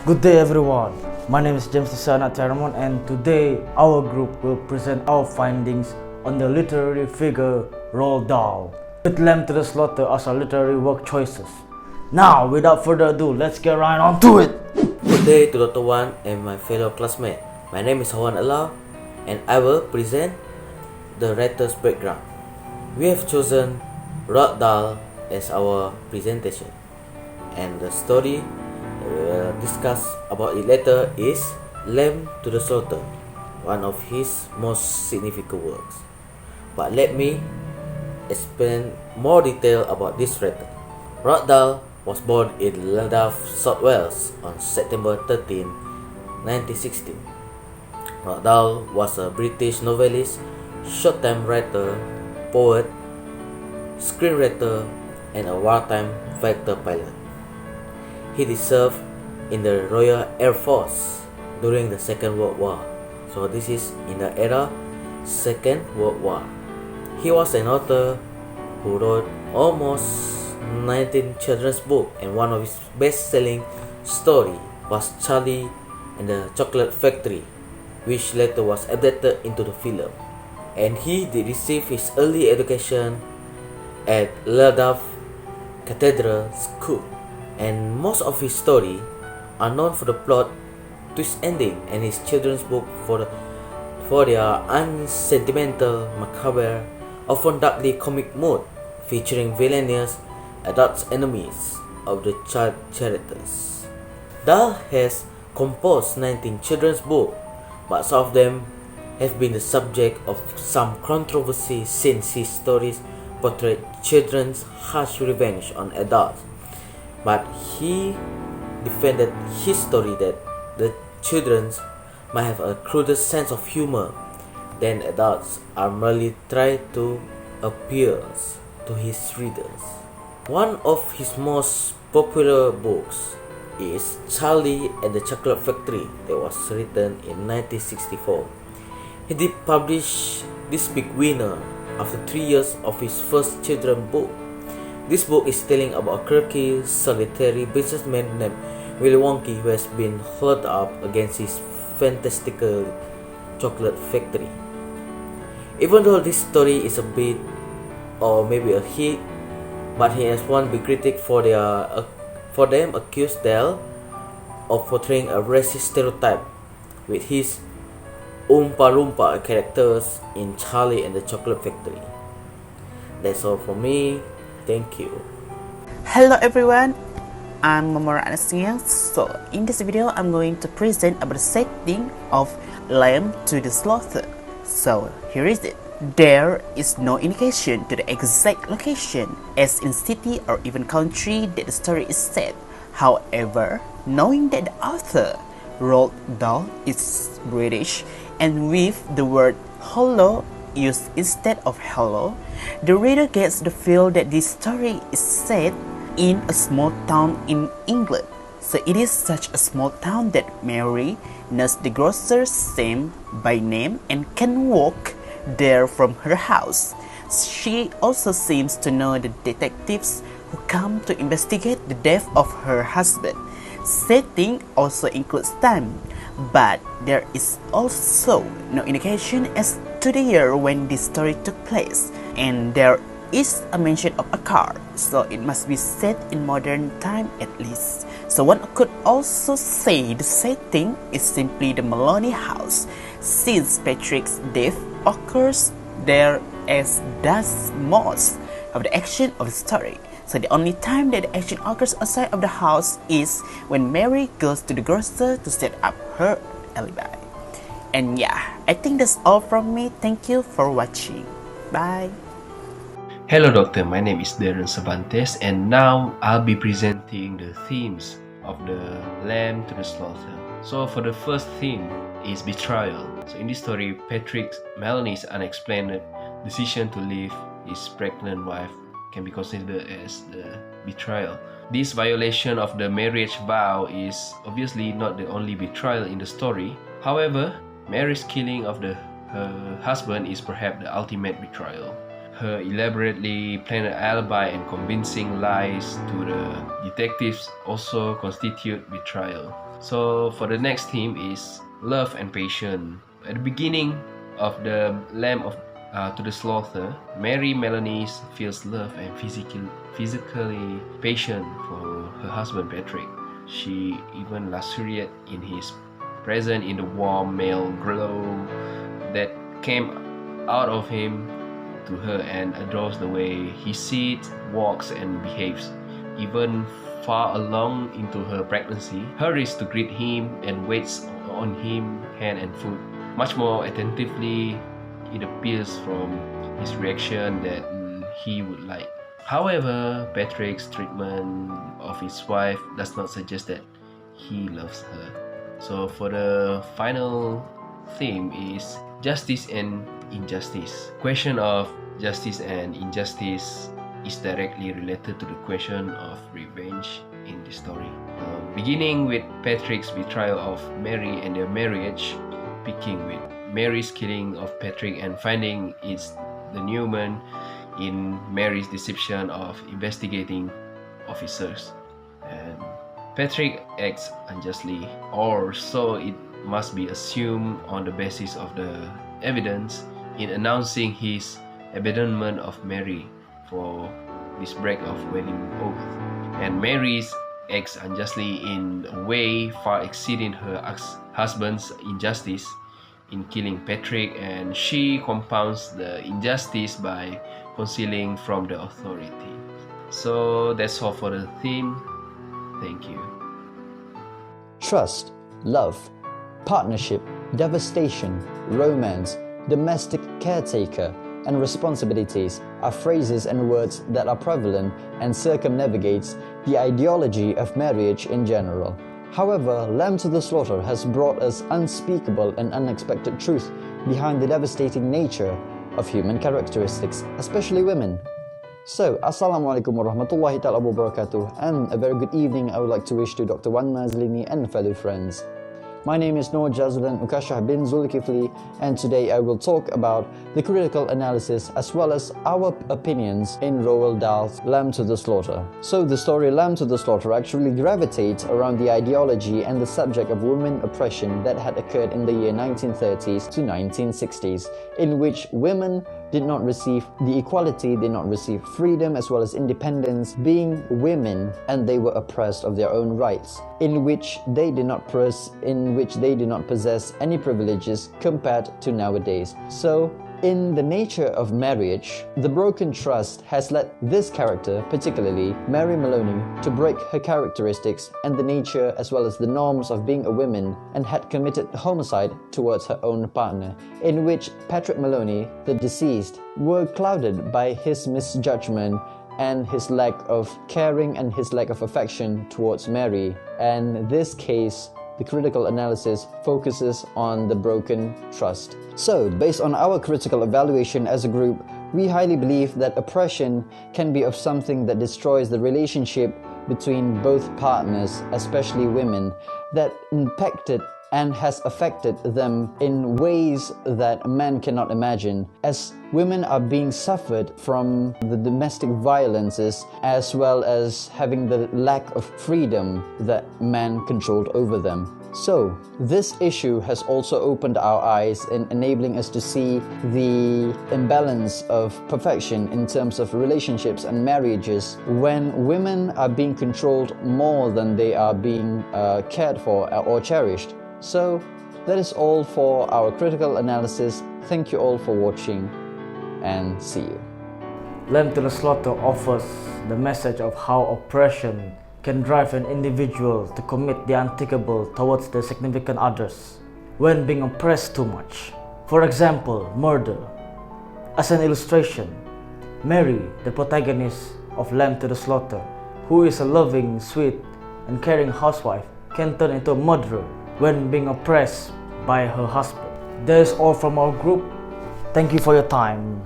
Good day everyone, my name is James TIARAMON and today our group will present our findings on the literary figure Roald Dahl, with Lamb to the Slaughter as our literary work choices. Now, without further ado, let's get right on to it! Good day to Dr. Wan and my fellow classmates. My name is Hawan Allah and I will present the writer's background. We have chosen Roald Dahl as our presentation, and the story we will discuss about it later is Lamb to the Slaughter, one of his most significant works. But let me explain more detail about this writer. Roald Dahl was born in Llandaff, South Wales on September 13, 1916. Roald Dahl was a British novelist, short-time writer, poet, screenwriter, and a wartime fighter pilot. He served in the Royal Air Force during the Second World War. So this is in the era Second World War. He was an author who wrote almost 19 children's books, and one of his best-selling story was Charlie and the Chocolate Factory, which later was adapted into the film. And he did receive his early education at Llandaff Cathedral School. And most of his story are known for the plot twist ending, and his children's book for their unsentimental, macabre, often darkly comic mood, featuring villainous adult enemies of the child characters. Dahl has composed 19 children's books, but some of them have been the subject of some controversy since his stories portray children's harsh revenge on adults. But he defended his story that the children might have a cruder sense of humor than adults are merely trying to appeal to his readers. One of his most popular books is Charlie and the Chocolate Factory, that was written in 1964. He did publish this big winner after 3 years of his first children's book. This book is telling about a quirky, solitary businessman named Willy Wonka who has been holed up against his fantastical chocolate factory. Even though this story is a bit or maybe a hit, but he has one big critic for them accused Dahl of portraying a racist stereotype with his Oompa Loompa characters in Charlie and the Chocolate Factory. That's all from me. Thank you. Hello everyone, I'm MAMORRA. So in this video, I'm going to present about the setting of Lamb to the Slaughter. So here is it. There is no indication to the exact location, as in city or even country, that the story is set. However, knowing that the author, Roald Dahl, is British, and with the word hollow used instead of hello, the reader gets the feel that this story is set in a small town in England. So it is such a small town that Mary knows the grocer Sam by name and can walk there from her house. She also seems to know the detectives who come to investigate the death of her husband. Setting also includes time, but there is also no indication as to the year when this story took place, and there is a mention of a car, so it must be set in modern time at least. So one could also say the setting is simply the Maloney house, since Patrick's death occurs there, as does most of the action of the story. So the only time that the action occurs outside of the house is when Mary goes to the grocer to set up her alibi. And yeah, I think that's all from me. Thank you for watching. Bye. Hello Doctor, my name is DAREN CERVANTES, and now I'll be presenting the themes of the Lamb to the Slaughter. So for the first theme is betrayal. So in this story, Patrick Maloney's unexplained decision to leave his pregnant wife can be considered as the betrayal. This violation of the marriage vow is obviously not the only betrayal in the story. However, Mary's killing of her husband is perhaps the ultimate betrayal. Her elaborately planned alibi and convincing lies to the detectives also constitute betrayal. So for the next theme is love and passion. At the beginning of the Lamb to the Slaughter, Mary Melanie feels love and physically passion for her husband Patrick. She even luxuriates in his presence in the warm male glow that came out of him to her and adores the way he sits, walks and behaves. Even far along into her pregnancy, hurries to greet him and waits on him hand and foot. Much more attentively, it appears from his reaction that he would like. However, Patrick's treatment of his wife does not suggest that he loves her. So for the final theme is justice and injustice. Question of justice and injustice is directly related to the question of revenge in the story. Beginning with Patrick's betrayal of Mary and their marriage, picking with Mary's killing of Patrick and finding it's the Newman in Mary's deception of investigating officers. And Patrick acts unjustly, or so it must be assumed on the basis of the evidence in announcing his abandonment of Mary for this break of wedding oath. And Mary acts unjustly in a way far exceeding her husband's injustice in killing Patrick, and she compounds the injustice by concealing from the authority. So that's all for the theme. Thank you. Trust, love, partnership, devastation, romance, domestic caretaker, and responsibilities are phrases and words that are prevalent and circumnavigates the ideology of marriage in general. However, Lamb to the Slaughter has brought us unspeakable and unexpected truth behind the devastating nature of human characteristics, especially women. So, Assalamualaikum warahmatullahi ta'ala wabarakatuh, and a very good evening I would like to wish to Dr. Wan Mazlini and fellow friends. My name is JAZLAN UKASYAH bin ZULKIFLE, and today I will talk about the critical analysis as well as our opinions in Roald Dahl's Lamb to the Slaughter. So the story Lamb to the Slaughter actually gravitates around the ideology and the subject of women oppression that had occurred in the year 1930s to 1960s, in which women did not receive the equality, did not receive freedom as well as independence, being women, and they were oppressed of their own rights, in which they did not possess any privileges compared to nowadays. So, in the nature of marriage, the broken trust has led this character, particularly Mary Maloney, to break her characteristics and the nature as well as the norms of being a woman, and had committed homicide towards her own partner, in which Patrick Maloney, the deceased, were clouded by his misjudgment and his lack of caring and his lack of affection towards Mary. And this case, the critical analysis focuses on the broken trust. So, based on our critical evaluation as a group, we highly believe that oppression can be of something that destroys the relationship between both partners, especially women, that impacted and has affected them in ways that man cannot imagine, as women are being suffered from the domestic violences as well as having the lack of freedom that man controlled over them. So, this issue has also opened our eyes in enabling us to see the imbalance of perfection in terms of relationships and marriages when women are being controlled more than they are being cared for or cherished. So, that is all for our critical analysis. Thank you all for watching, and see you. Lamb to the Slaughter offers the message of how oppression can drive an individual to commit the unthinkable towards their significant others when being oppressed too much. For example, murder. As an illustration, Mary, the protagonist of Lamb to the Slaughter, who is a loving, sweet, and caring housewife, can turn into a murderer when being oppressed by her husband. That is all from our group. Thank you for your time.